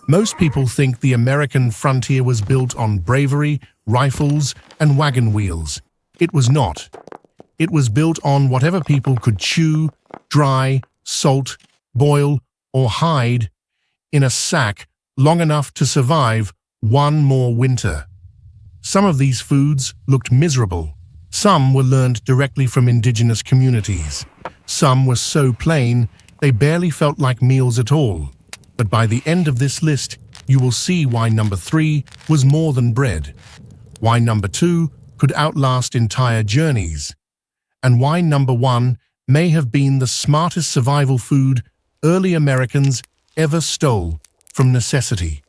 Most people think the American frontier was built on bravery, rifles, and wagon wheels. It was not. It was built on whatever people could chew, dry, salt, boil, or hide in a sack long enough to survive one more winter. Some of these foods looked miserable. Some were learned directly from indigenous communities. Some were so plain they barely felt like meals at all. But by the end of this list, you will see why number 3 was more than bread, why number 2 could outlast entire journeys, and why number 1 may have been the smartest survival food early Americans ever stole from necessity.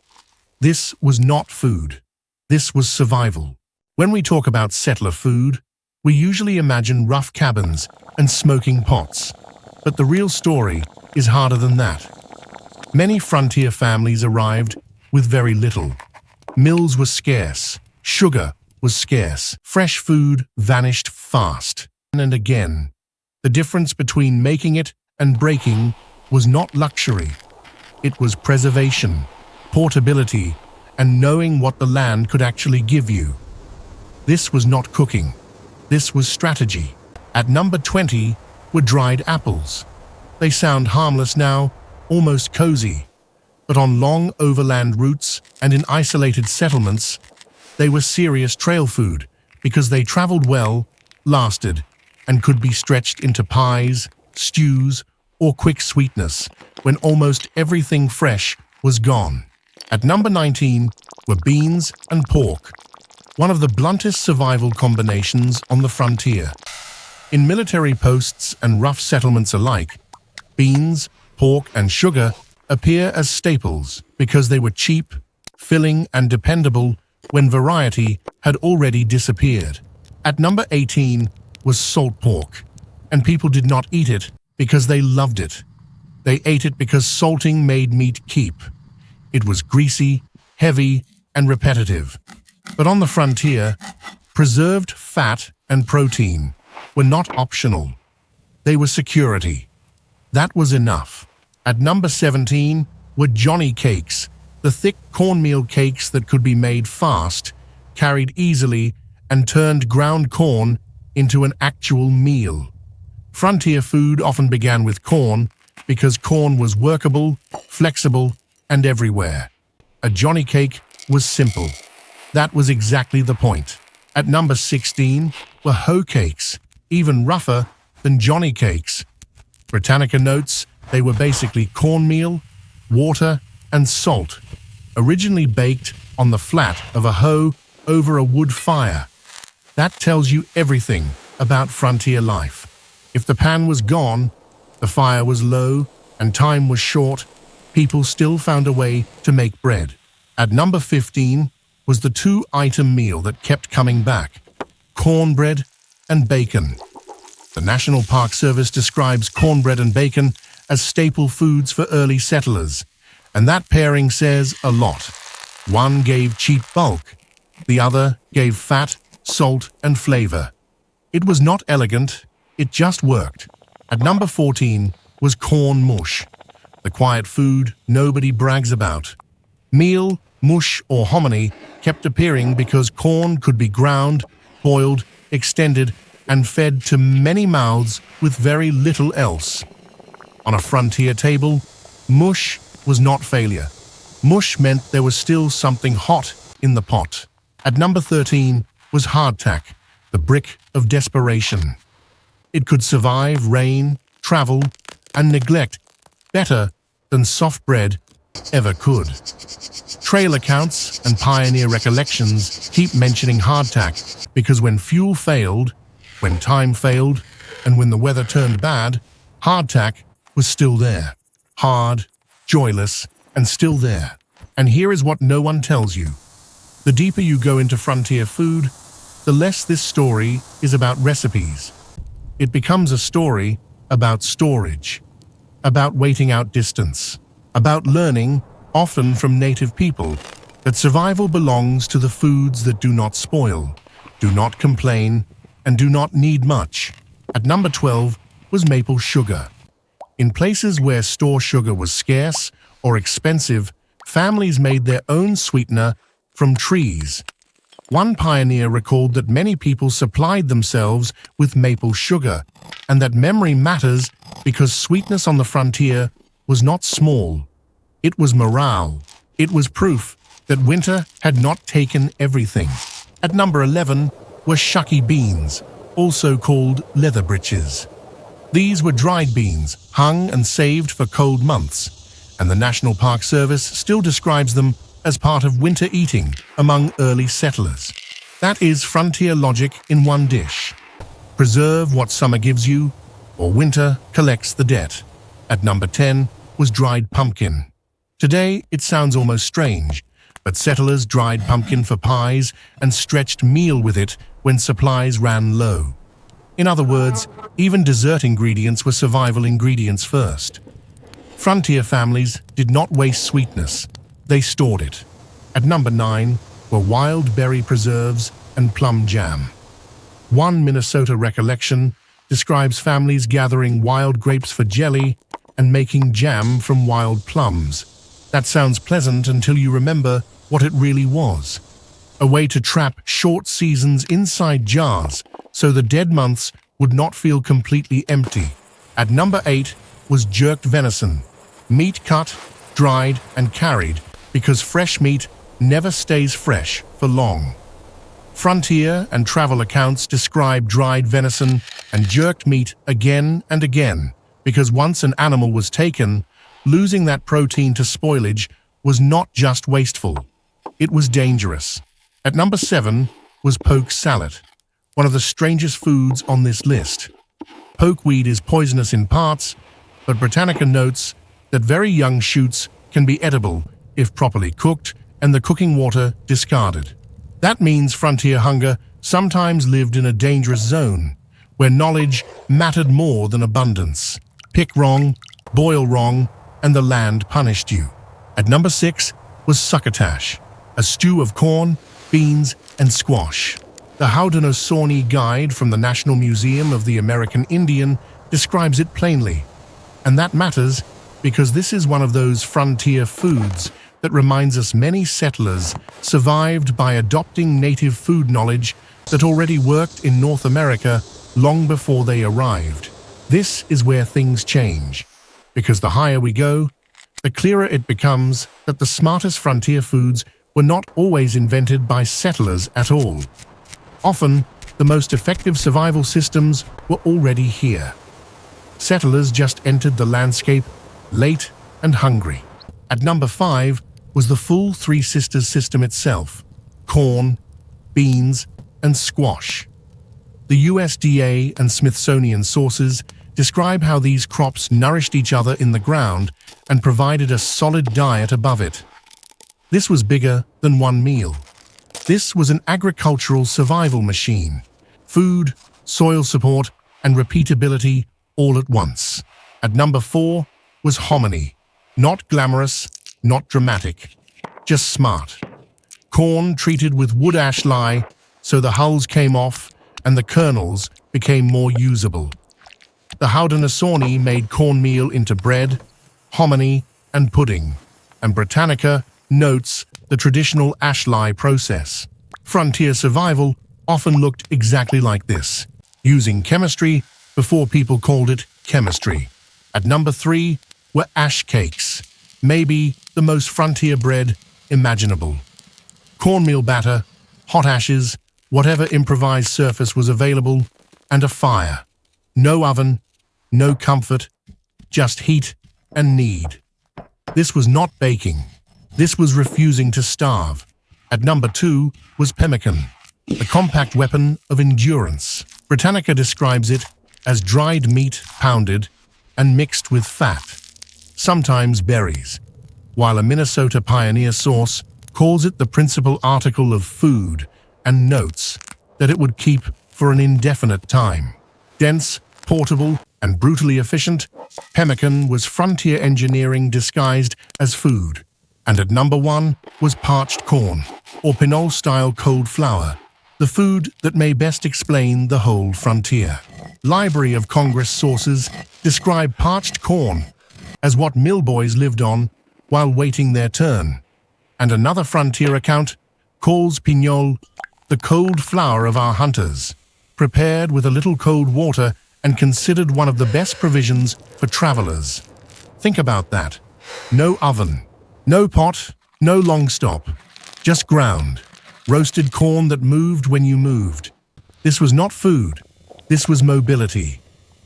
This was not food. This was survival. When we talk about settler food, we usually imagine rough cabins and smoking pots. But the real story is harder than that. Many frontier families arrived with very little. Mills were scarce. Sugar was scarce. Fresh food vanished fast. And again, the difference between making it and breaking was not luxury. It was preservation, portability, and knowing what the land could actually give you. This was not cooking. This was strategy. At number 20 were dried apples. They sound harmless now, almost cozy. But on long overland routes and in isolated settlements, they were serious trail food because they traveled well, lasted, and could be stretched into pies, stews, or quick sweetness when almost everything fresh was gone. At number 19 were beans and pork, one of the bluntest survival combinations on the frontier. In military posts and rough settlements alike, beans, pork, and sugar appear as staples because they were cheap, filling, and dependable when variety had already disappeared. At number 18 was salt pork, and people did not eat it because they loved it. They ate it because salting made meat keep. It was greasy, heavy, and repetitive. But on the frontier, preserved fat and protein were not optional. They were security. That was enough. At number 17 were Johnny cakes, the thick cornmeal cakes that could be made fast, carried easily, and turned ground corn into an actual meal. Frontier food often began with corn because corn was workable, flexible, and everywhere. A Johnny cake was simple. That was exactly the point. At number 16 were hoe cakes, even rougher than Johnny cakes. Britannica notes they were basically cornmeal, water, and salt, originally baked on the flat of a hoe over a wood fire. That tells you everything about frontier life. If the pan was gone, the fire was low, and time was short, people still found a way to make bread. At number 15 was the 2-item meal that kept coming back: cornbread and bacon. The National Park Service describes cornbread and bacon as staple foods for early settlers, and that pairing says a lot. One gave cheap bulk, the other gave fat, salt, and flavor. It was not elegant, it just worked. At number 14 was corn mush, the quiet food nobody brags about. Meal, mush, or hominy kept appearing because corn could be ground, boiled, extended, and fed to many mouths with very little else. On a frontier table, mush was not failure. Mush meant there was still something hot in the pot. At number 13 was hardtack, the brick of desperation. It could survive rain, travel, and neglect better than soft bread ever could. Trail accounts and pioneer recollections keep mentioning hardtack because when fuel failed, when time failed, and when the weather turned bad, hardtack was still there. Hard, joyless, and still there. And here is what no one tells you. The deeper you go into frontier food, the less this story is about recipes. It becomes a story about storage, about waiting out distance, about learning, often from native people, that survival belongs to the foods that do not spoil, do not complain, and do not need much. At number 12 was maple sugar. In places where store sugar was scarce or expensive, families made their own sweetener from trees. One pioneer recalled that many people supplied themselves with maple sugar, and that memory matters because sweetness on the frontier was not small. It was morale. It was proof that winter had not taken everything. At number 11 were shucky beans, also called leather breeches. These were dried beans, hung and saved for cold months, and the National Park Service still describes them as part of winter eating among early settlers. That is frontier logic in one dish. Preserve what summer gives you, or winter collects the debt. At number 10 was dried pumpkin. Today, it sounds almost strange, but settlers dried pumpkin for pies and stretched meal with it when supplies ran low. In other words, even dessert ingredients were survival ingredients first. Frontier families did not waste sweetness. They stored it. At number 9 were wild berry preserves and plum jam. One Minnesota recollection describes families gathering wild grapes for jelly and making jam from wild plums. That sounds pleasant until you remember what it really was. A way to trap short seasons inside jars so the dead months would not feel completely empty. At number 8 was jerked venison, meat cut, dried, and carried because fresh meat never stays fresh for long. Frontier and travel accounts describe dried venison and jerked meat again and again because once an animal was taken, losing that protein to spoilage was not just wasteful, it was dangerous. At number 7 was poke salad, one of the strangest foods on this list. Pokeweed is poisonous in parts, but Britannica notes that very young shoots can be edible if properly cooked and the cooking water discarded. That means frontier hunger sometimes lived in a dangerous zone, where knowledge mattered more than abundance. Pick wrong, boil wrong, and the land punished you. At number 6 was succotash, a stew of corn, beans, and squash. The Haudenosaunee Guide from the National Museum of the American Indian describes it plainly. And that matters because this is one of those frontier foods that reminds us many settlers survived by adopting native food knowledge that already worked in North America long before they arrived. This is where things change, because the higher we go, the clearer it becomes that the smartest frontier foods were not always invented by settlers at all. Often, the most effective survival systems were already here. Settlers just entered the landscape late and hungry. At number 5 was the full Three Sisters system itself: corn, beans, and squash. The USDA and Smithsonian sources describe how these crops nourished each other in the ground and provided a solid diet above it. This was bigger than one meal. This was an agricultural survival machine: food, soil support, and repeatability all at once. At number 4 was hominy. Not glamorous, not dramatic, just smart. Corn treated with wood ash lye so the hulls came off and the kernels became more usable. The Haudenosaunee made cornmeal into bread, hominy, and pudding, and Britannica notes the traditional ash lye process. Frontier survival often looked exactly like this, using chemistry before people called it chemistry. At number 3 were ash cakes, maybe the most frontier bread imaginable. Cornmeal batter, hot ashes, whatever improvised surface was available, and a fire. No oven, no comfort, just heat and need. This was not baking. This was refusing to starve. At number 2 was pemmican, the compact weapon of endurance. Britannica describes it as dried meat pounded and mixed with fat, sometimes berries, while a Minnesota Pioneer source calls it the principal article of food and notes that it would keep for an indefinite time. Dense, portable, and brutally efficient, pemmican was frontier engineering disguised as food. And at number 1 was parched corn, or pinole-style cold flour, the food that may best explain the whole frontier. Library of Congress sources describe parched corn as what mill boys lived on while waiting their turn. And another frontier account calls pignol the cold flower of our hunters, prepared with a little cold water and considered one of the best provisions for travelers. Think about that. No oven, no pot, no long stop, just ground, roasted corn that moved when you moved. This was not food, this was mobility.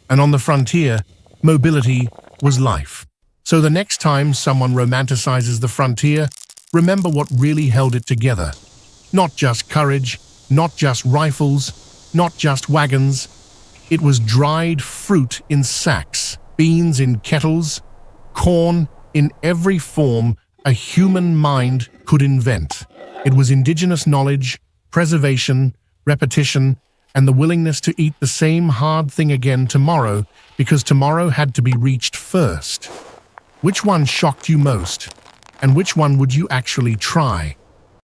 And on the frontier, mobility was life. So the next time someone romanticizes the frontier, remember what really held it together. Not just courage, not just rifles, not just wagons. It was dried fruit in sacks, beans in kettles, corn in every form a human mind could invent. It was indigenous knowledge, preservation, repetition, and the willingness to eat the same hard thing again tomorrow because tomorrow had to be reached first. Which one shocked you most? And which one would you actually try?